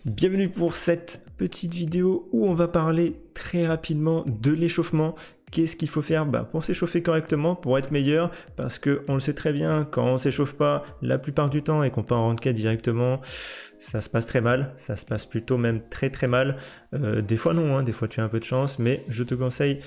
Bienvenue pour cette petite vidéo où on va parler très rapidement de l'échauffement. Qu'est-ce qu'il faut faire pour s'échauffer correctement, pour être meilleur, parce que on le sait très bien, quand on s'échauffe pas la plupart du temps et qu'on part en ranqued directement, ça se passe très mal, ça se passe plutôt même très mal. Des fois non, des fois tu as un peu de chance, mais je te conseille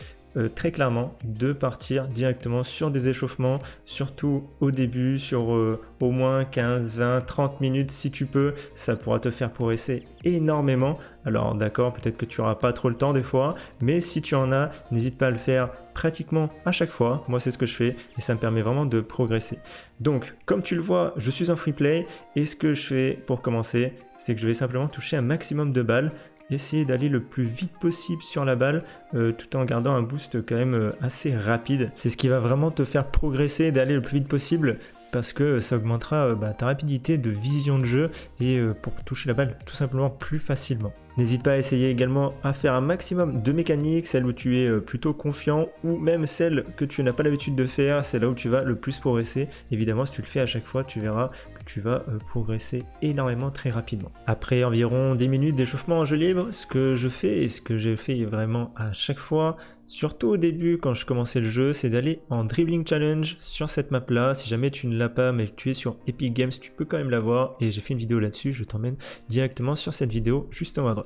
très clairement de partir directement sur des échauffements, surtout au début, sur au moins 15, 20, 30 minutes si tu peux, ça pourra te faire progresser énormément. Alors d'accord, peut-être que tu n'auras pas trop le temps des fois, mais si tu en as, n'hésite pas à le faire pratiquement à chaque fois. Moi c'est ce que je fais et ça me permet vraiment de progresser. Donc comme tu le vois, je suis en free play et ce que je fais pour commencer, c'est que je vais simplement toucher un maximum de balles. Essayer d'aller le plus vite possible sur la balle tout en gardant un boost quand même assez rapide. C'est ce qui va vraiment te faire progresser, d'aller le plus vite possible parce que ça augmentera ta rapidité de vision de jeu et pour toucher la balle tout simplement plus facilement. N'hésite pas à essayer également à faire un maximum de mécaniques, celles où tu es plutôt confiant ou même celles que tu n'as pas l'habitude de faire, c'est là où tu vas le plus progresser. Évidemment, si tu le fais à chaque fois, tu verras que tu vas progresser énormément très rapidement. Après environ 10 minutes d'échauffement en jeu libre, ce que je fais et ce que j'ai fait vraiment à chaque fois, surtout au début quand je commençais le jeu, c'est d'aller en dribbling challenge sur cette map là. Si jamais tu ne l'as pas mais tu es sur Epic Games, tu peux quand même l'avoir et j'ai fait une vidéo là-dessus, je t'emmène directement sur cette vidéo juste en haut à droite.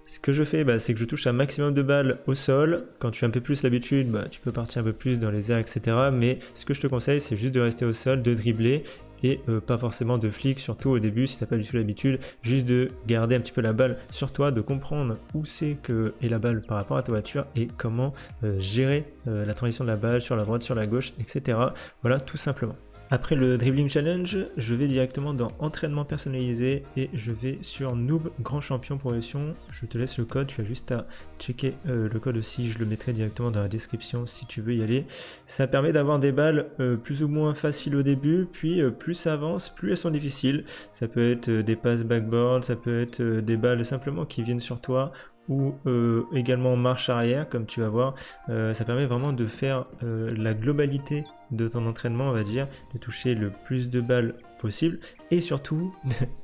Ce que je fais, c'est que je touche un maximum de balles au sol. Quand tu as un peu plus l'habitude, tu peux partir un peu plus dans les airs, etc. Mais ce que je te conseille, c'est juste de rester au sol, de dribbler et pas forcément de flic, surtout au début si tu n'as pas du tout l'habitude, juste de garder un petit peu la balle sur toi, de comprendre où c'est que est la balle par rapport à ta voiture et comment gérer la transition de la balle sur la droite, sur la gauche, etc. Voilà, tout simplement. Après le dribbling challenge, je vais directement dans entraînement personnalisé et je vais sur noob grand champion progression. Je te laisse le code, tu as juste à checker le code aussi, je le mettrai directement dans la description si tu veux y aller. Ça permet d'avoir des balles plus ou moins faciles au début, puis plus ça avance, plus elles sont difficiles. Ça peut être des passes backboard, ça peut être des balles simplement qui viennent sur toi, ou également marche arrière comme tu vas voir. Ça permet vraiment de faire la globalité de ton entraînement, on va dire, de toucher le plus de balles possible et surtout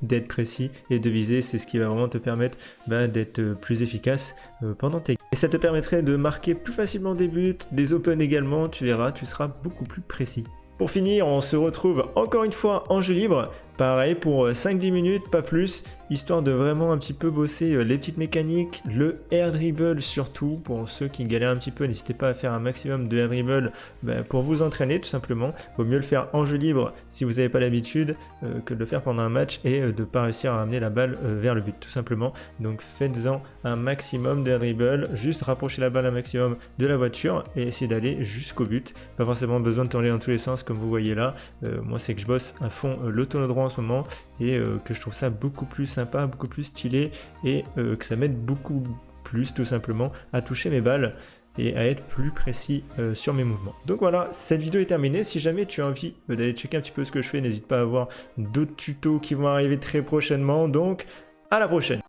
d'être précis et de viser. C'est ce qui va vraiment te permettre d'être plus efficace pendant tes games. Et ça te permettrait de marquer plus facilement des buts, des open également, tu verras, tu seras beaucoup plus précis. Pour finir, on se retrouve encore une fois en jeu libre, pareil pour 5-10 minutes, pas plus, histoire de vraiment un petit peu bosser les petites mécaniques, le air dribble surtout, pour ceux qui galèrent un petit peu, n'hésitez pas à faire un maximum de air dribble pour vous entraîner tout simplement. Vaut mieux le faire en jeu libre si vous n'avez pas l'habitude que de le faire pendant un match et de ne pas réussir à ramener la balle vers le but tout simplement. Donc faites-en un maximum d'air dribble, juste rapprochez la balle un maximum de la voiture et essayez d'aller jusqu'au but. Pas forcément besoin de tourner dans tous les sens comme vous voyez là. Moi c'est que je bosse à fond l'autono droit en ce moment et que je trouve ça beaucoup plus sympa, beaucoup plus stylé et que ça m'aide beaucoup plus tout simplement à toucher mes balles et à être plus précis sur mes mouvements. Donc voilà, cette vidéo est terminée. Si jamais tu as envie d'aller checker un petit peu ce que je fais, n'hésite pas à voir d'autres tutos qui vont arriver très prochainement. Donc à la prochaine.